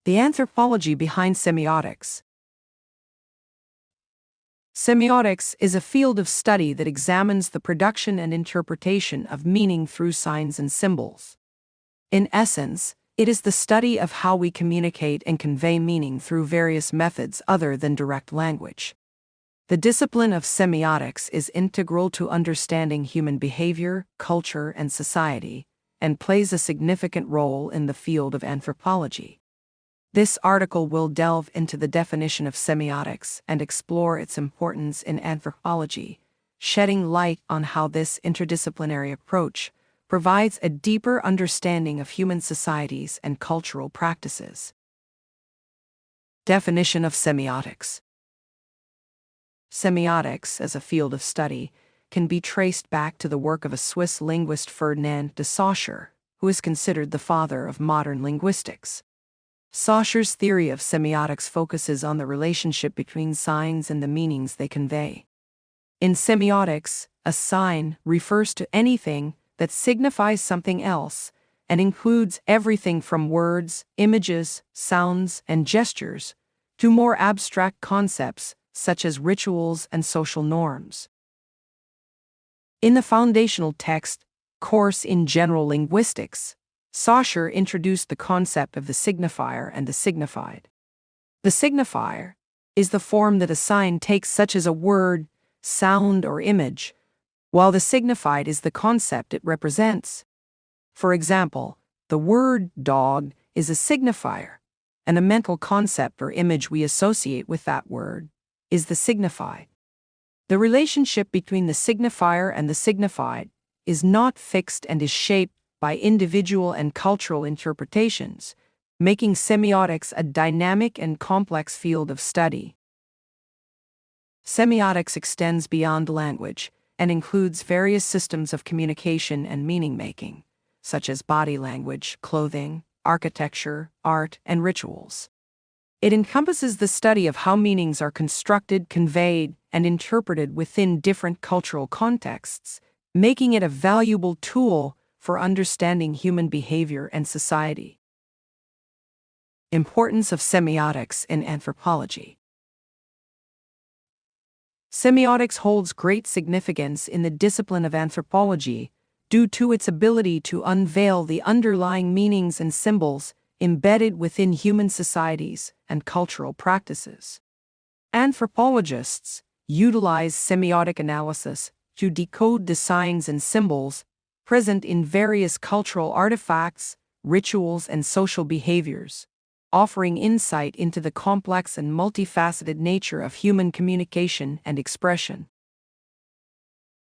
The anthropology behind semiotics. Semiotics is a field of study that examines the production and interpretation of meaning through signs and symbols. In essence, it is the study of how we communicate and convey meaning through various methods other than direct language. The discipline of semiotics is integral to understanding human behavior, culture, and society, and plays a significant role in the field of anthropology. This article will delve into the definition of semiotics and explore its importance in anthropology, shedding light on how this interdisciplinary approach provides a deeper understanding of human societies and cultural practices. Definition of semiotics. Semiotics, as a field of study, can be traced back to the work of a Swiss linguist Ferdinand de Saussure, who is considered the father of modern linguistics. Saussure's theory of semiotics focuses on the relationship between signs and the meanings they convey. In semiotics, a sign refers to anything that signifies something else and includes everything from words, images, sounds, and gestures to more abstract concepts such as rituals and social norms. In the foundational text, Course in General Linguistics, Saussure introduced the concept of the signifier and the signified. The signifier is the form that a sign takes, such as a word, sound, or image, while the signified is the concept it represents. For example, the word dog is a signifier, and the mental concept or image we associate with that word is the signified. The relationship between the signifier and the signified is not fixed and is shaped by individual and cultural interpretations, making semiotics a dynamic and complex field of study. Semiotics extends beyond language and includes various systems of communication and meaning-making, such as body language, clothing, architecture, art, and rituals. It encompasses the study of how meanings are constructed, conveyed, and interpreted within different cultural contexts, making it a valuable tool for understanding human behavior and society. Importance of semiotics in anthropology. Semiotics holds great significance in the discipline of anthropology due to its ability to unveil the underlying meanings and symbols embedded within human societies and cultural practices. Anthropologists utilize semiotic analysis to decode the signs and symbols present in various cultural artifacts, rituals, and social behaviors, offering insight into the complex and multifaceted nature of human communication and expression.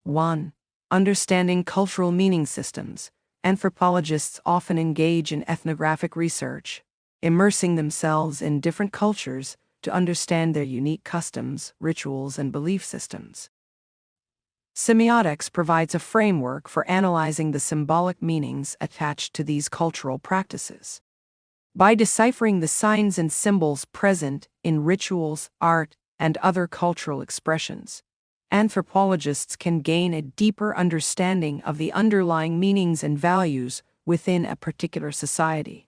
1. Understanding cultural meaning systems. Anthropologists often engage in ethnographic research, immersing themselves in different cultures to understand their unique customs, rituals, and belief systems. Semiotics provides a framework for analyzing the symbolic meanings attached to these cultural practices. By deciphering the signs and symbols present in rituals, art, and other cultural expressions, anthropologists can gain a deeper understanding of the underlying meanings and values within a particular society.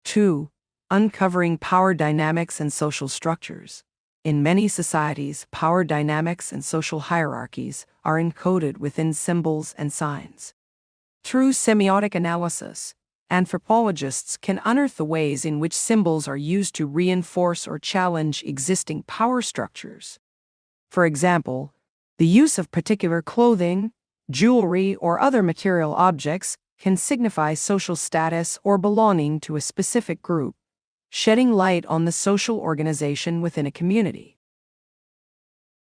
2. Uncovering power dynamics and social structures. In many societies, power dynamics and social hierarchies are encoded within symbols and signs. Through semiotic analysis, anthropologists can unearth the ways in which symbols are used to reinforce or challenge existing power structures. For example, the use of particular clothing, jewelry, or other material objects can signify social status or belonging to a specific group, shedding light on the social organization within a community.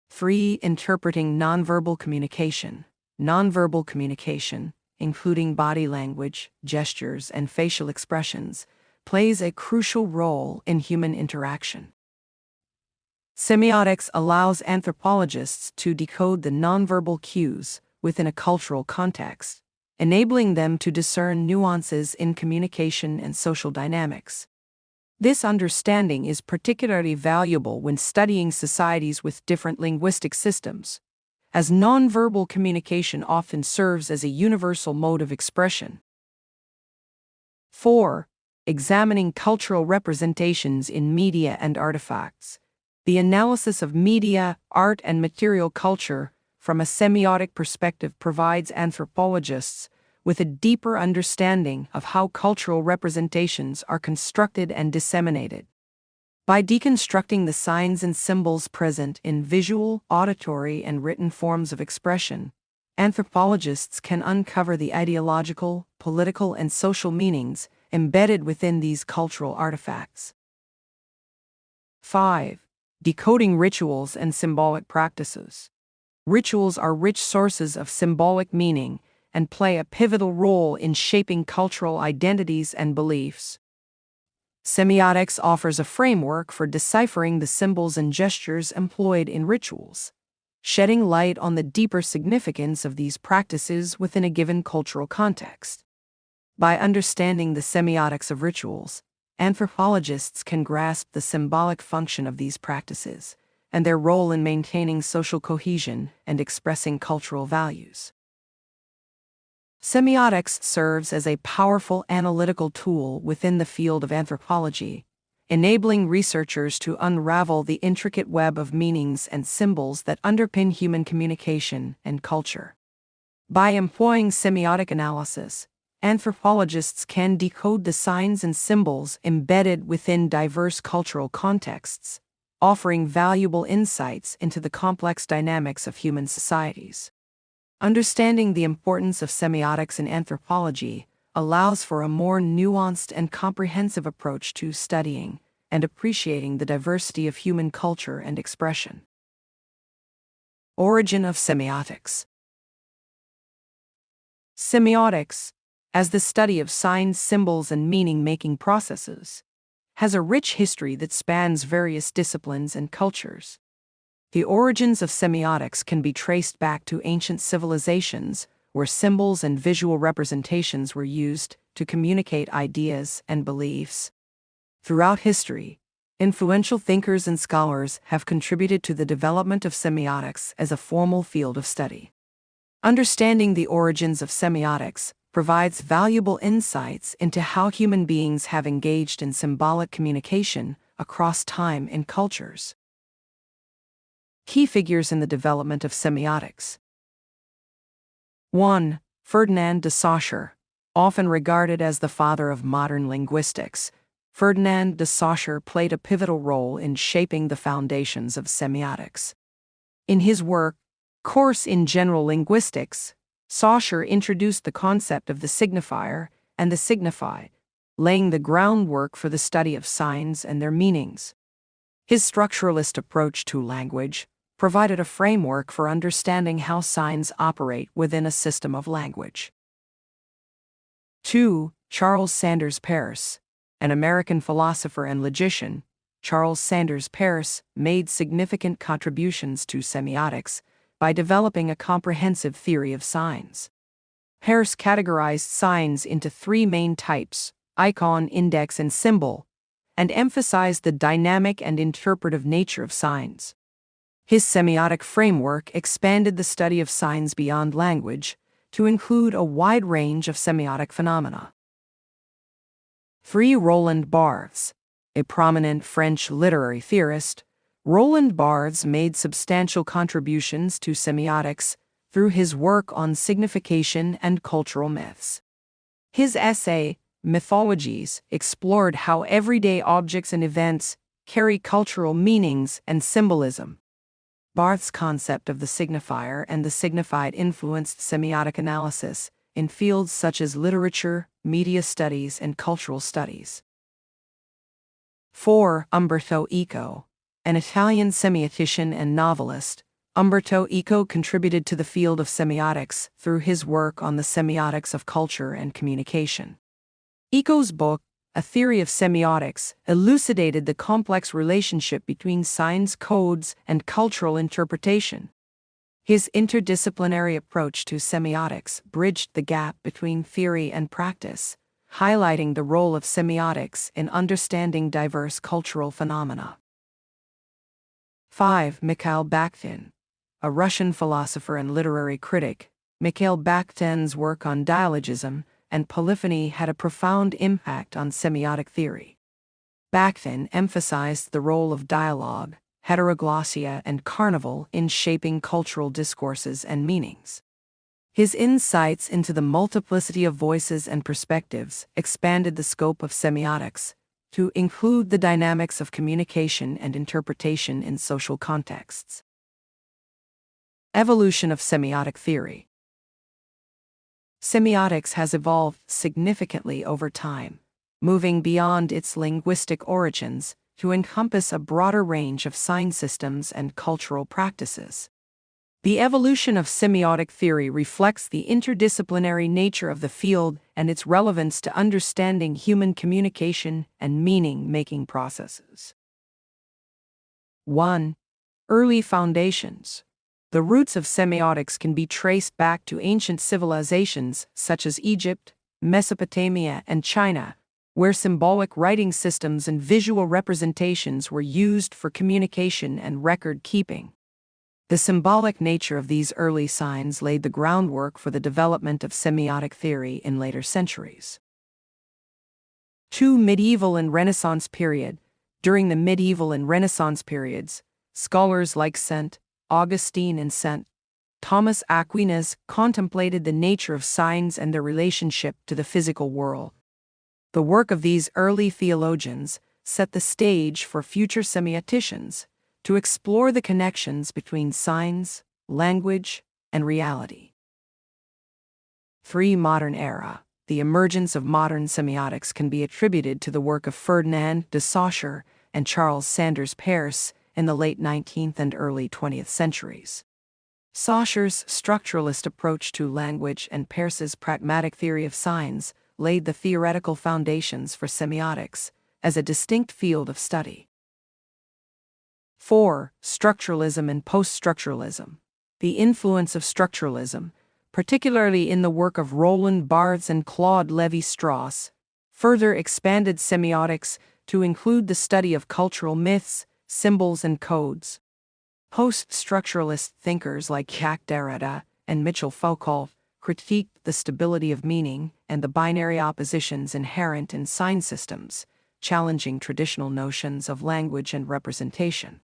3. Interpreting nonverbal communication. Nonverbal communication, including body language, gestures, and facial expressions, plays a crucial role in human interaction. Semiotics allows anthropologists to decode the nonverbal cues within a cultural context, enabling them to discern nuances in communication and social dynamics. This understanding is particularly valuable when studying societies with different linguistic systems, as nonverbal communication often serves as a universal mode of expression. 4. examining cultural representations in media and artifacts. The analysis of media, art, and material culture from a semiotic perspective provides anthropologists with a deeper understanding of how cultural representations are constructed and disseminated. By deconstructing the signs and symbols present in visual, auditory, and written forms of expression, anthropologists can uncover the ideological, political, and social meanings embedded within these cultural artifacts. 5. Decoding rituals and symbolic practices. Rituals are rich sources of symbolic meaning and play a pivotal role in shaping cultural identities and beliefs. Semiotics offers a framework for deciphering the symbols and gestures employed in rituals, shedding light on the deeper significance of these practices within a given cultural context. By understanding the semiotics of rituals, anthropologists can grasp the symbolic function of these practices and their role in maintaining social cohesion and expressing cultural values. Semiotics serves as a powerful analytical tool within the field of anthropology, enabling researchers to unravel the intricate web of meanings and symbols that underpin human communication and culture. By employing semiotic analysis, anthropologists can decode the signs and symbols embedded within diverse cultural contexts, offering valuable insights into the complex dynamics of human societies. Understanding the importance of semiotics in anthropology allows for a more nuanced and comprehensive approach to studying and appreciating the diversity of human culture and expression. Origin of semiotics. Semiotics, as the study of signs, symbols, and meaning-making processes, has a rich history that spans various disciplines and cultures. The origins of semiotics can be traced back to ancient civilizations, where symbols and visual representations were used to communicate ideas and beliefs. Throughout history, influential thinkers and scholars have contributed to the development of semiotics as a formal field of study. Understanding the origins of semiotics provides valuable insights into how human beings have engaged in symbolic communication across time and cultures. Key figures in the development of semiotics. 1. Ferdinand de Saussure, often regarded as the father of modern linguistics. Ferdinand de Saussure played a pivotal role in shaping the foundations of semiotics. In his work, Course in General Linguistics, Saussure introduced the concept of the signifier and the signified, laying the groundwork for the study of signs and their meanings. His structuralist approach to language provided a framework for understanding how signs operate within a system of language. 2. Charles Sanders Peirce, an American philosopher and logician. Charles Sanders Peirce made significant contributions to semiotics by developing a comprehensive theory of signs. Peirce categorized signs into three main types: icon, index, and symbol, and emphasized the dynamic and interpretive nature of signs. His semiotic framework expanded the study of signs beyond language to include a wide range of semiotic phenomena. 3. Roland Barthes, a prominent French literary theorist. Roland Barthes made substantial contributions to semiotics through his work on signification and cultural myths. His essay, Mythologies, explored how everyday objects and events carry cultural meanings and symbolism. Barthes' concept of the signifier and the signified influenced semiotic analysis in fields such as literature, media studies, and cultural studies. 4. Umberto Eco, an Italian semiotician and novelist. Umberto Eco contributed to the field of semiotics through his work on the semiotics of culture and communication. Eco's book, A Theory of Semiotics, elucidated the complex relationship between signs, codes, and cultural interpretation. His interdisciplinary approach to semiotics bridged the gap between theory and practice, highlighting the role of semiotics in understanding diverse cultural phenomena. 5. Mikhail Bakhtin, a Russian philosopher and literary critic. Mikhail Bakhtin's work on dialogism and polyphony had a profound impact on semiotic theory. Bakhtin emphasized the role of dialogue, heteroglossia, and carnival in shaping cultural discourses and meanings. His insights into the multiplicity of voices and perspectives expanded the scope of semiotics to include the dynamics of communication and interpretation in social contexts. Evolution of semiotic theory. Semiotics has evolved significantly over time, moving beyond its linguistic origins to encompass a broader range of sign systems and cultural practices. The evolution of semiotic theory reflects the interdisciplinary nature of the field and its relevance to understanding human communication and meaning-making processes. 1. Early foundations. The roots of semiotics can be traced back to ancient civilizations such as Egypt, Mesopotamia, and China, where symbolic writing systems and visual representations were used for communication and record-keeping. The symbolic nature of these early signs laid the groundwork for the development of semiotic theory in later centuries. 2. Medieval and Renaissance period. During the medieval and Renaissance periods, scholars like St. Augustine and St. Thomas Aquinas contemplated the nature of signs and their relationship to the physical world. The work of these early theologians set the stage for future semioticians to explore the connections between signs, language, and reality. 3. Modern era. The emergence of modern semiotics can be attributed to the work of Ferdinand de Saussure and Charles Sanders Peirce in the late 19th and early 20th centuries. Saussure's structuralist approach to language and Peirce's pragmatic theory of signs laid the theoretical foundations for semiotics as a distinct field of study. 4. Structuralism and post-structuralism. The influence of structuralism, particularly in the work of Roland Barthes and Claude Lévi-Strauss, further expanded semiotics to include the study of cultural myths, symbols, and codes. Post-structuralist thinkers like Jacques Derrida and Michel Foucault critiqued the stability of meaning and the binary oppositions inherent in sign systems, challenging traditional notions of language and representation.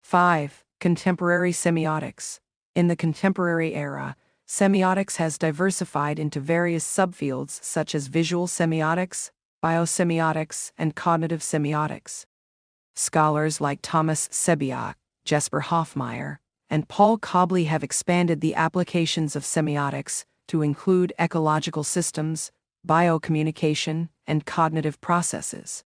5. Contemporary semiotics. In the contemporary era, semiotics has diversified into various subfields such as visual semiotics, biosemiotics, and cognitive semiotics. Scholars like Thomas Sebeok, Jesper Hoffmeyer, and Paul Cobley have expanded the applications of semiotics to include ecological systems, biocommunication, and cognitive processes.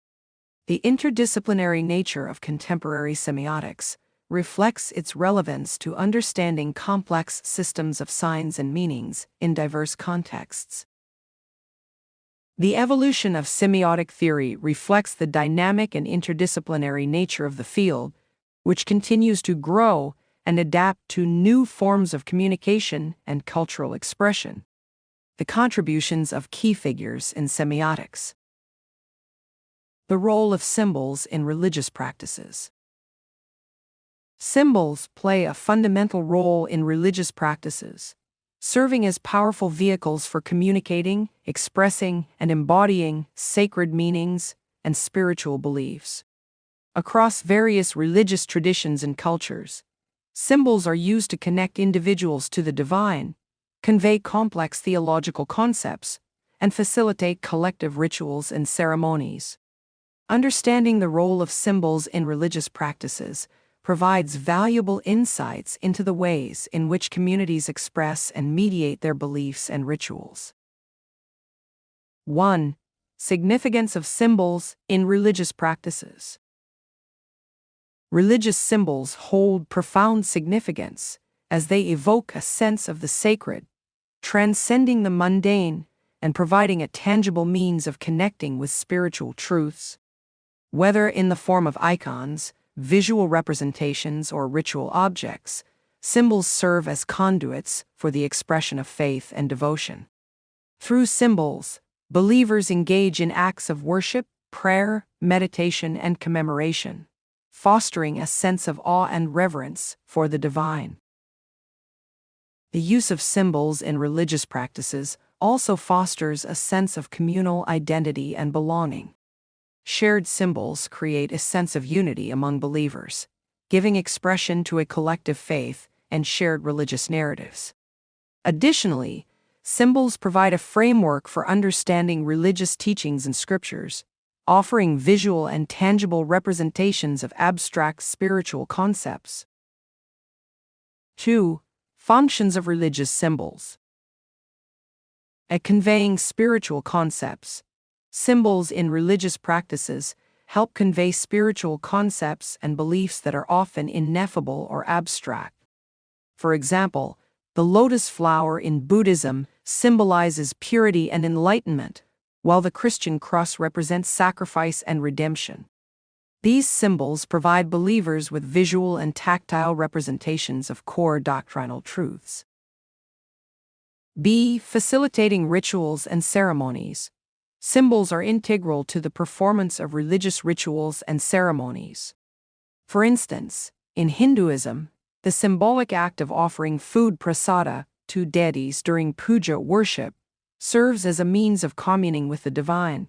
The interdisciplinary nature of contemporary semiotics reflects its relevance to understanding complex systems of signs and meanings in diverse contexts. The evolution of semiotic theory reflects the dynamic and interdisciplinary nature of the field, which continues to grow and adapt to new forms of communication and cultural expression. The contributions of key figures in semiotics. The role of symbols in religious practices. Symbols play a fundamental role in religious practices, serving as powerful vehicles for communicating, expressing, and embodying sacred meanings and spiritual beliefs. Across various religious traditions and cultures, symbols are used to connect individuals to the divine, convey complex theological concepts, and facilitate collective rituals and ceremonies. Understanding the role of symbols in religious practices provides valuable insights into the ways in which communities express and mediate their beliefs and rituals. 1. Significance of symbols in religious practices. Religious symbols hold profound significance as they evoke a sense of the sacred, transcending the mundane and providing a tangible means of connecting with spiritual truths. Whether in the form of icons, visual representations, or ritual objects, symbols serve as conduits for the expression of faith and devotion. Through symbols, believers engage in acts of worship, prayer, meditation, and commemoration, fostering a sense of awe and reverence for the divine. The use of symbols in religious practices also fosters a sense of communal identity and belonging. Shared symbols create a sense of unity among believers, giving expression to a collective faith and shared religious narratives. Additionally, symbols provide a framework for understanding religious teachings and scriptures, offering visual and tangible representations of abstract spiritual concepts. 2. Functions of religious symbols. At conveying spiritual concepts, symbols in religious practices help convey spiritual concepts and beliefs that are often ineffable or abstract. For example, the lotus flower in Buddhism symbolizes purity and enlightenment, while the Christian cross represents sacrifice and redemption. These symbols provide believers with visual and tactile representations of core doctrinal truths. B. Facilitating rituals and ceremonies. Symbols are integral to the performance of religious rituals and ceremonies. For instance, in Hinduism, the symbolic act of offering food prasada to deities during puja worship serves as a means of communing with the divine.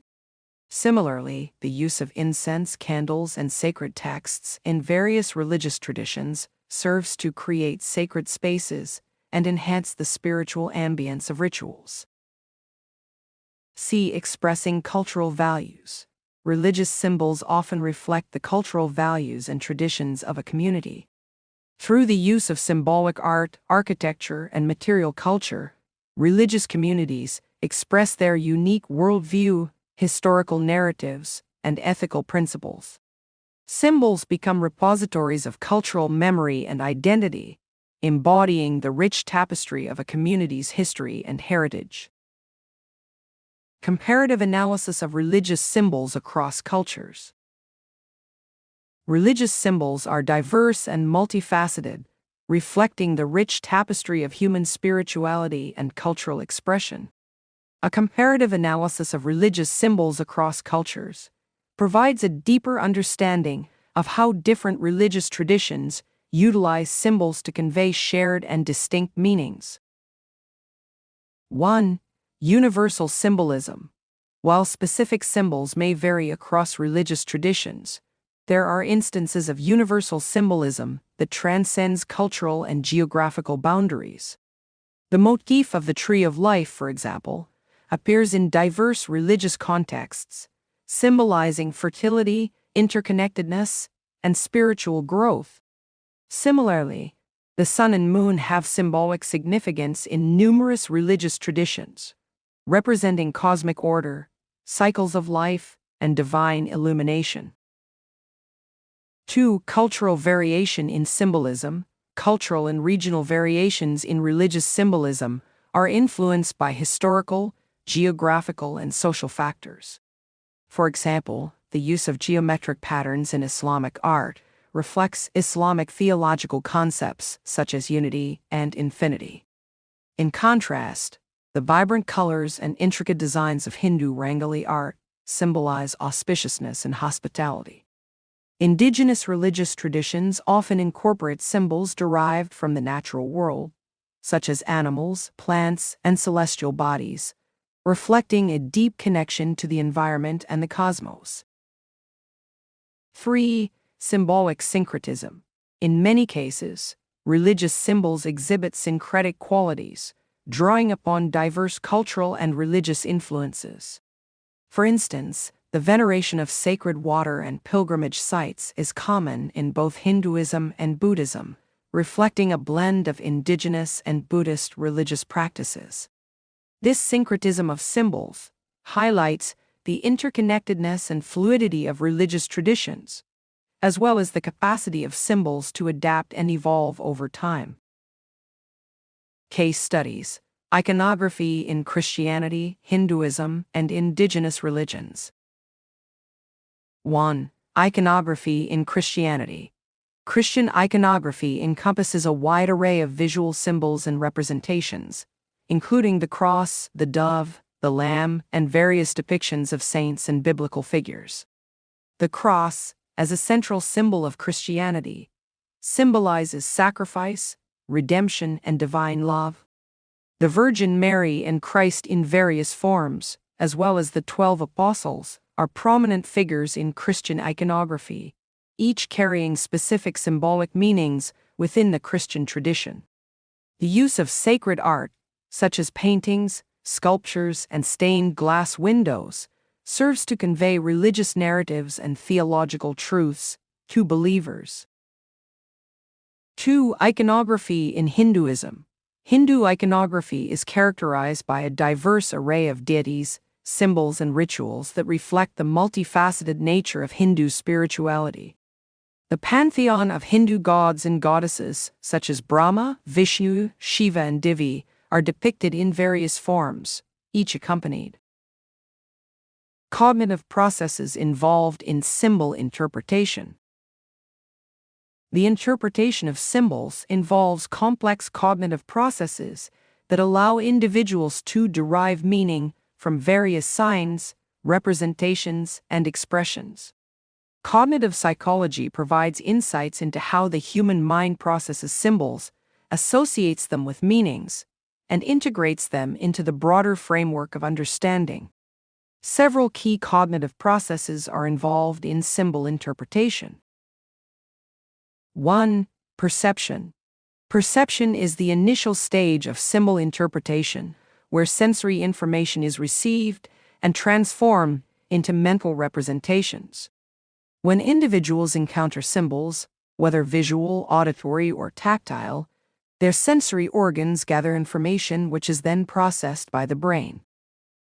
Similarly, the use of incense, candles, and sacred texts in various religious traditions serves to create sacred spaces and enhance the spiritual ambience of rituals. C. Expressing cultural values. Religious symbols often reflect the cultural values and traditions of a community. Through the use of symbolic art, architecture, and material culture, religious communities express their unique worldview, historical narratives, and ethical principles. Symbols become repositories of cultural memory and identity, embodying the rich tapestry of a community's history and heritage. Comparative analysis of religious symbols across cultures. Religious symbols are diverse and multifaceted, reflecting the rich tapestry of human spirituality and cultural expression. A comparative analysis of religious symbols across cultures provides a deeper understanding of how different religious traditions utilize symbols to convey shared and distinct meanings. 1. Universal symbolism. While specific symbols may vary across religious traditions, there are instances of universal symbolism that transcends cultural and geographical boundaries. The motif of the tree of life, for example, appears in diverse religious contexts, symbolizing fertility, interconnectedness, and spiritual growth. Similarly, the sun and moon have symbolic significance in numerous religious traditions, representing cosmic order, cycles of life, and divine illumination. 2. Cultural variation in symbolism. Cultural and regional variations in religious symbolism are influenced by historical, geographical, and social factors. For example, the use of geometric patterns in Islamic art reflects Islamic theological concepts such as unity and infinity. In contrast, the vibrant colors and intricate designs of Hindu Rangoli art symbolize auspiciousness and hospitality. Indigenous religious traditions often incorporate symbols derived from the natural world, such as animals, plants, and celestial bodies, reflecting a deep connection to the environment and the cosmos. 3. Symbolic syncretism. In many cases, religious symbols exhibit syncretic qualities, drawing upon diverse cultural and religious influences. For instance, the veneration of sacred water and pilgrimage sites is common in both Hinduism and Buddhism, reflecting a blend of indigenous and Buddhist religious practices. This syncretism of symbols highlights the interconnectedness and fluidity of religious traditions, as well as the capacity of symbols to adapt and evolve over time. Case studies: iconography in Christianity, Hinduism, and indigenous religions. 1. Iconography in Christianity. Christian iconography encompasses a wide array of visual symbols and representations, including the cross, the dove, the lamb, and various depictions of saints and biblical figures. The cross, as a central symbol of Christianity, symbolizes sacrifice, redemption, and divine love. The Virgin Mary and Christ in various forms, as well as the 12 apostles, are prominent figures in Christian iconography, each carrying specific symbolic meanings within the Christian tradition. The use of sacred art, such as paintings, sculptures, and stained glass windows, serves to convey religious narratives and theological truths to believers. 2. Iconography in Hinduism. Hindu iconography is characterized by a diverse array of deities, symbols, and rituals that reflect the multifaceted nature of Hindu spirituality. The pantheon of Hindu gods and goddesses, such as Brahma, Vishnu, Shiva, and Devi, are depicted in various forms, each accompanied. Cognitive processes involved in symbol interpretation. The interpretation of symbols involves complex cognitive processes that allow individuals to derive meaning from various signs, representations, and expressions. Cognitive psychology provides insights into how the human mind processes symbols, associates them with meanings, and integrates them into the broader framework of understanding. Several key cognitive processes are involved in symbol interpretation. 1. Perception. Perception is the initial stage of symbol interpretation, where sensory information is received and transformed into mental representations. When individuals encounter symbols, whether visual, auditory, or tactile, their sensory organs gather information which is then processed by the brain.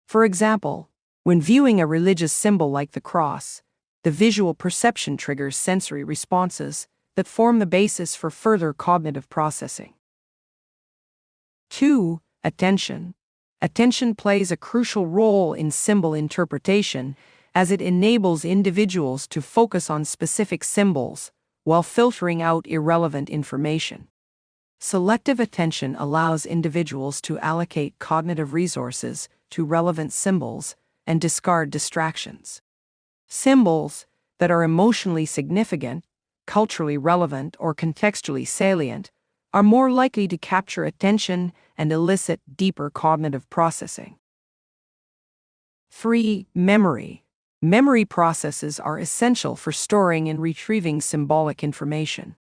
For example, when viewing a religious symbol like the cross, the visual perception triggers sensory responses that form the basis for further cognitive processing. 2. Attention. Attention plays a crucial role in symbol interpretation as it enables individuals to focus on specific symbols while filtering out irrelevant information. Selective attention allows individuals to allocate cognitive resources to relevant symbols and discard distractions. Symbols that are emotionally significant, culturally relevant, or contextually salient are more likely to capture attention and elicit deeper cognitive processing. 3. Memory. Memory processes are essential for storing and retrieving symbolic information.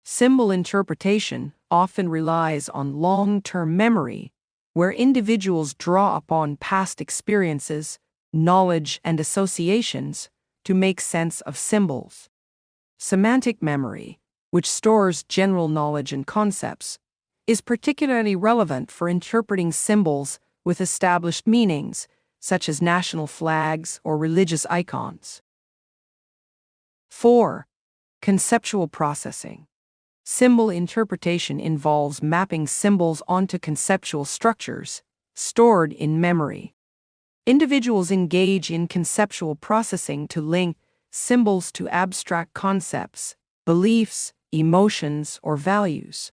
Symbol interpretation often relies on long-term memory, where individuals draw upon past experiences, knowledge, and associations to make sense of symbols. Semantic memory, which stores general knowledge and concepts, is particularly relevant for interpreting symbols with established meanings, such as national flags or religious icons. 4. Conceptual processing. Symbol interpretation involves mapping symbols onto conceptual structures stored in memory. Individuals engage in conceptual processing to link symbols to abstract concepts, beliefs, emotions, or values.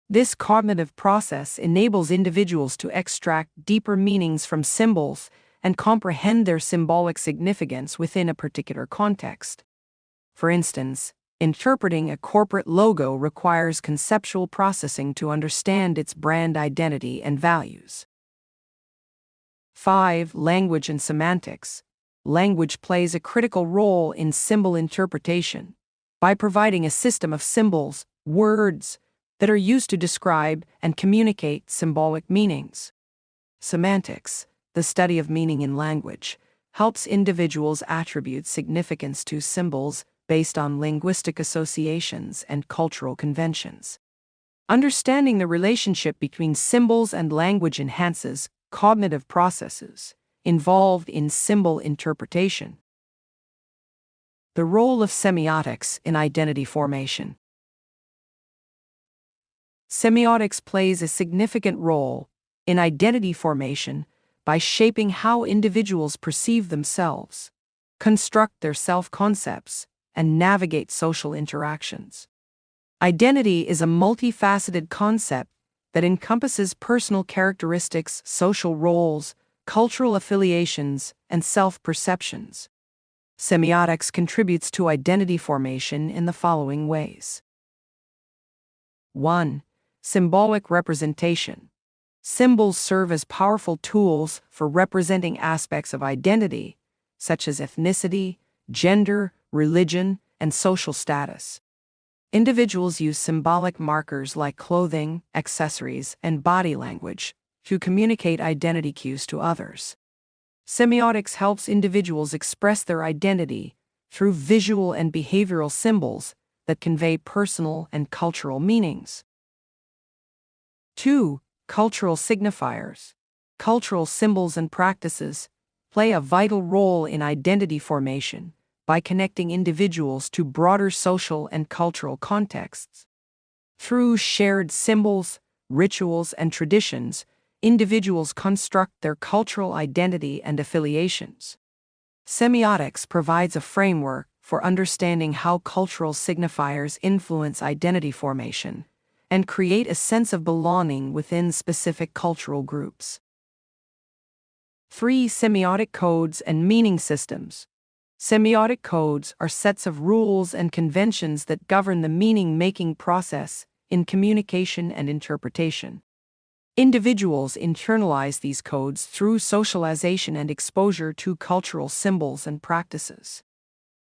This cognitive process enables individuals to extract deeper meanings from symbols and comprehend their symbolic significance within a particular context. For instance, interpreting a corporate logo requires conceptual processing to understand its brand identity and values. 5. Language and semantics. Language plays a critical role in symbol interpretation by providing a system of symbols, words, that are used to describe and communicate symbolic meanings. Semantics, the study of meaning in language, helps individuals attribute significance to symbols based on linguistic associations and cultural conventions. Understanding the relationship between symbols and language enhances cognitive processes involved in symbol interpretation. The role of semiotics in identity formation. Semiotics plays a significant role in identity formation by shaping how individuals perceive themselves, construct their self-concepts, and navigate social interactions. Identity is a multifaceted concept that encompasses personal characteristics, social roles, cultural affiliations, and self-perceptions. Semiotics contributes to identity formation in the following ways. 1. Symbolic representation. Symbols serve as powerful tools for representing aspects of identity, such as ethnicity, gender, religion, and social status. Individuals use symbolic markers like clothing, accessories, and body language to communicate identity cues to others. Semiotics helps individuals express their identity through visual and behavioral symbols that convey personal and cultural meanings. 2. Cultural signifiers. Cultural symbols and practices play a vital role in identity formation by connecting individuals to broader social and cultural contexts. Through shared symbols, rituals, and traditions, individuals construct their cultural identity and affiliations. Semiotics provides a framework for understanding how cultural signifiers influence identity formation and create a sense of belonging within specific cultural groups. 3. Semiotic codes and meaning systems. Semiotic codes are sets of rules and conventions that govern the meaning-making process in communication and interpretation. Individuals internalize these codes through socialization and exposure to cultural symbols and practices.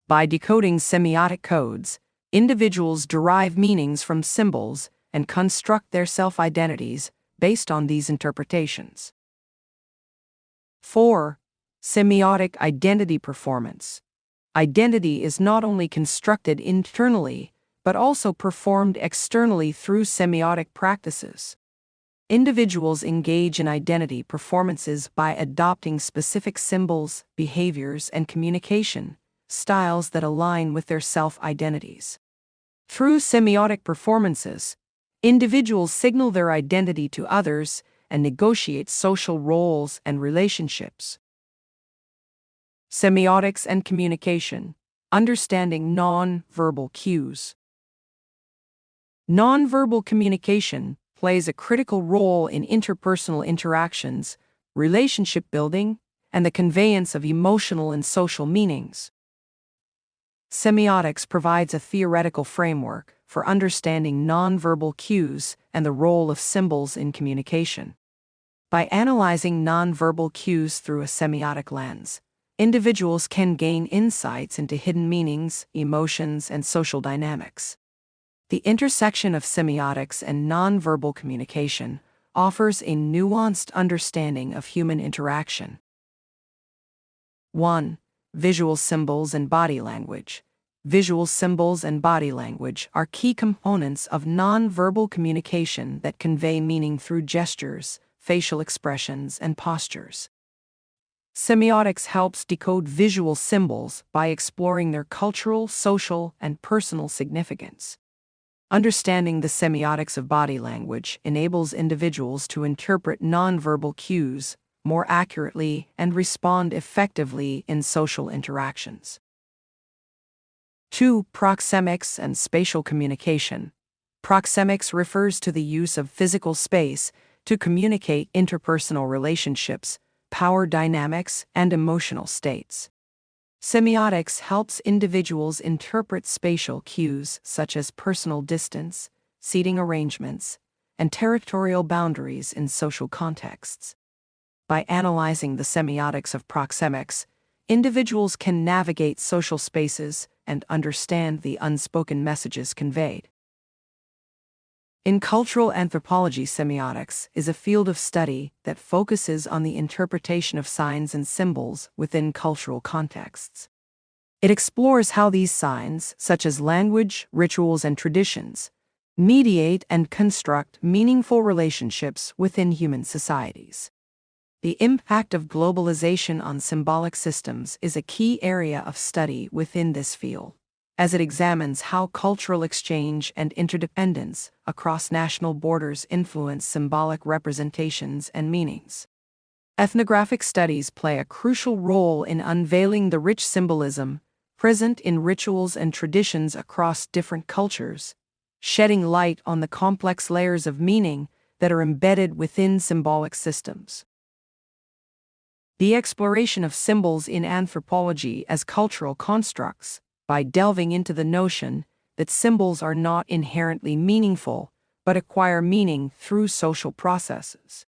By decoding semiotic codes, individuals derive meanings from symbols and construct their self-identities based on these interpretations. 4. Semiotic identity performance. Identity is not only constructed internally, but also performed externally through semiotic practices. Individuals engage in identity performances by adopting specific symbols, behaviors, and communication styles that align with their self-identities. Through semiotic performances, individuals signal their identity to others and negotiate social roles and relationships. Semiotics and communication. Understanding non-verbal cues. Non-verbal communication plays a critical role in interpersonal interactions, relationship building, and the conveyance of emotional and social meanings. Semiotics provides a theoretical framework for understanding nonverbal cues and the role of symbols in communication. By analyzing nonverbal cues through a semiotic lens, individuals can gain insights into hidden meanings, emotions, and social dynamics. The intersection of semiotics and nonverbal communication offers a nuanced understanding of human interaction. 1. Visual symbols and body language. Visual symbols and body language are key components of nonverbal communication that convey meaning through gestures, facial expressions, and postures. Semiotics helps decode visual symbols by exploring their cultural, social, and personal significance. Understanding the semiotics of body language enables individuals to interpret nonverbal cues more accurately and respond effectively in social interactions. 2. Proxemics and spatial communication. Proxemics refers to the use of physical space to communicate interpersonal relationships, power dynamics, and emotional states. Semiotics helps individuals interpret spatial cues such as personal distance, seating arrangements, and territorial boundaries in social contexts. By analyzing the semiotics of proxemics, individuals can navigate social spaces and understand the unspoken messages conveyed. In cultural anthropology, semiotics is a field of study that focuses on the interpretation of signs and symbols within cultural contexts. It explores how these signs, such as language, rituals, and traditions, mediate and construct meaningful relationships within human societies. The impact of globalization on symbolic systems is a key area of study within this field, as it examines how cultural exchange and interdependence across national borders influence symbolic representations and meanings. Ethnographic studies play a crucial role in unveiling the rich symbolism present in rituals and traditions across different cultures, shedding light on the complex layers of meaning that are embedded within symbolic systems. The exploration of symbols in anthropology as cultural constructs, by delving into the notion that symbols are not inherently meaningful, but acquire meaning through social processes.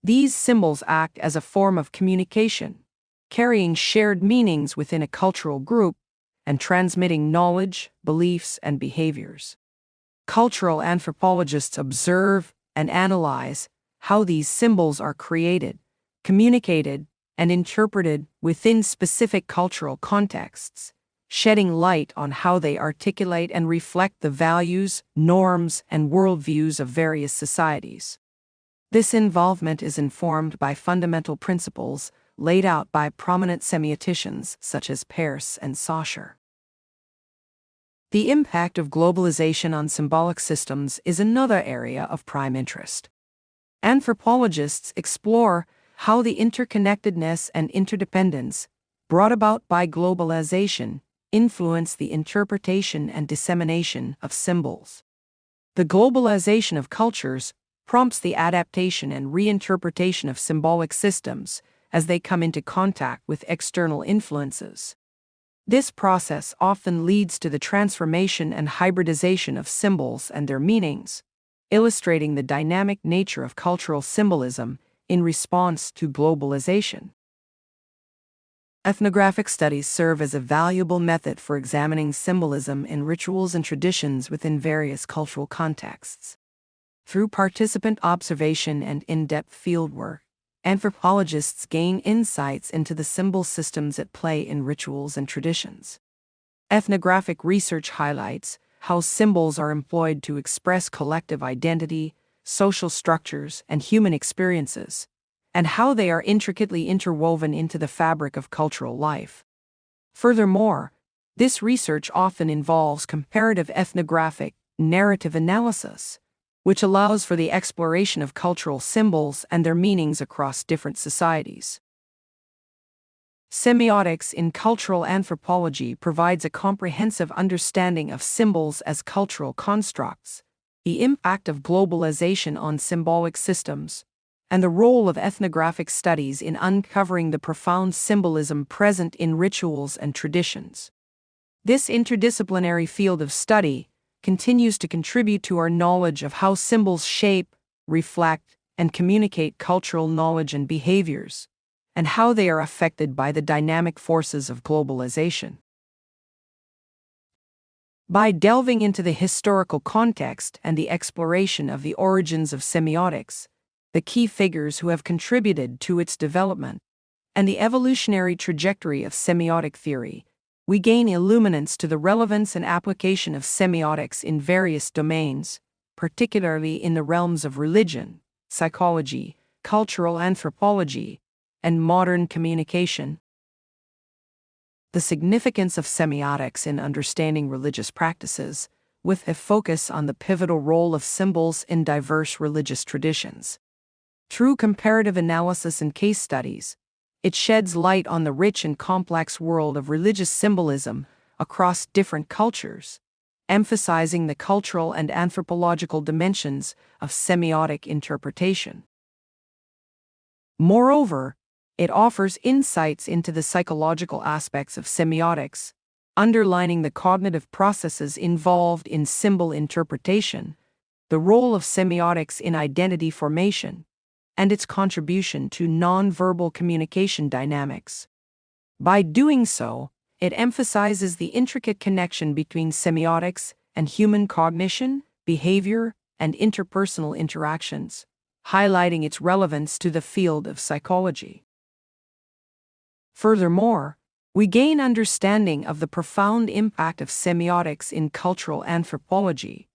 These symbols act as a form of communication, carrying shared meanings within a cultural group and transmitting knowledge, beliefs, and behaviors. Cultural anthropologists observe and analyze how these symbols are created, communicated, and interpreted within specific cultural contexts, shedding light on how they articulate and reflect the values, norms, and worldviews of various societies. This involvement is informed by fundamental principles laid out by prominent semioticians such as Peirce and Saussure. The impact of globalization on symbolic systems is another area of prime interest. Anthropologists explore how the interconnectedness and interdependence brought about by globalization influence the interpretation and dissemination of symbols. The globalization of cultures prompts the adaptation and reinterpretation of symbolic systems as they come into contact with external influences. This process often leads to the transformation and hybridization of symbols and their meanings, illustrating the dynamic nature of cultural symbolism in response to globalization. Ethnographic studies serve as a valuable method for examining symbolism in rituals and traditions within various cultural contexts. Through participant observation and in-depth fieldwork, anthropologists gain insights into the symbol systems at play in rituals and traditions. Ethnographic research highlights how symbols are employed to express collective identity, social structures, and human experiences, and how they are intricately interwoven into the fabric of cultural life. Furthermore, this research often involves comparative ethnographic narrative analysis, which allows for the exploration of cultural symbols and their meanings across different societies. Semiotics in cultural anthropology provides a comprehensive understanding of symbols as cultural constructs, the impact of globalization on symbolic systems, and the role of ethnographic studies in uncovering the profound symbolism present in rituals and traditions. This interdisciplinary field of study continues to contribute to our knowledge of how symbols shape, reflect, and communicate cultural knowledge and behaviors, and how they are affected by the dynamic forces of globalization. By delving into the historical context and the exploration of the origins of semiotics, the key figures who have contributed to its development, and the evolutionary trajectory of semiotic theory, we gain illuminance to the relevance and application of semiotics in various domains, particularly in the realms of religion, psychology, cultural anthropology, and modern communication. The significance of semiotics in understanding religious practices, with a focus on the pivotal role of symbols in diverse religious traditions. Through comparative analysis and case studies, it sheds light on the rich and complex world of religious symbolism across different cultures, emphasizing the cultural and anthropological dimensions of semiotic interpretation. Moreover, it offers insights into the psychological aspects of semiotics, underlining the cognitive processes involved in symbol interpretation, the role of semiotics in identity formation, and its contribution to nonverbal communication dynamics. By doing so, it emphasizes the intricate connection between semiotics and human cognition, behavior, and interpersonal interactions, highlighting its relevance to the field of psychology. Furthermore, we gain understanding of the profound impact of semiotics in cultural anthropology,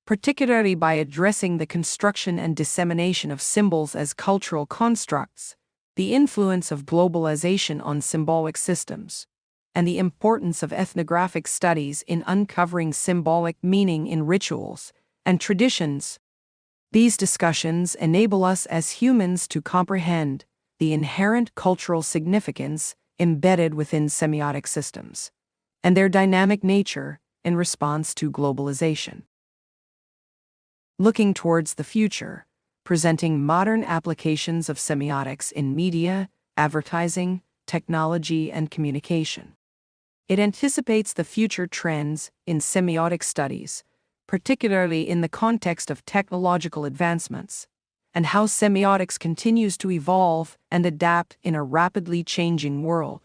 particularly by addressing the construction and dissemination of symbols as cultural constructs, the influence of globalization on symbolic systems, and the importance of ethnographic studies in uncovering symbolic meaning in rituals and traditions. These discussions enable us as humans to comprehend the inherent cultural significance embedded within semiotic systems, and their dynamic nature in response to globalization. Looking towards the future, presenting modern applications of semiotics in media, advertising, technology, and communication. It anticipates the future trends in semiotic studies, particularly in the context of technological advancements, and how semiotics continues to evolve and adapt in a rapidly changing world.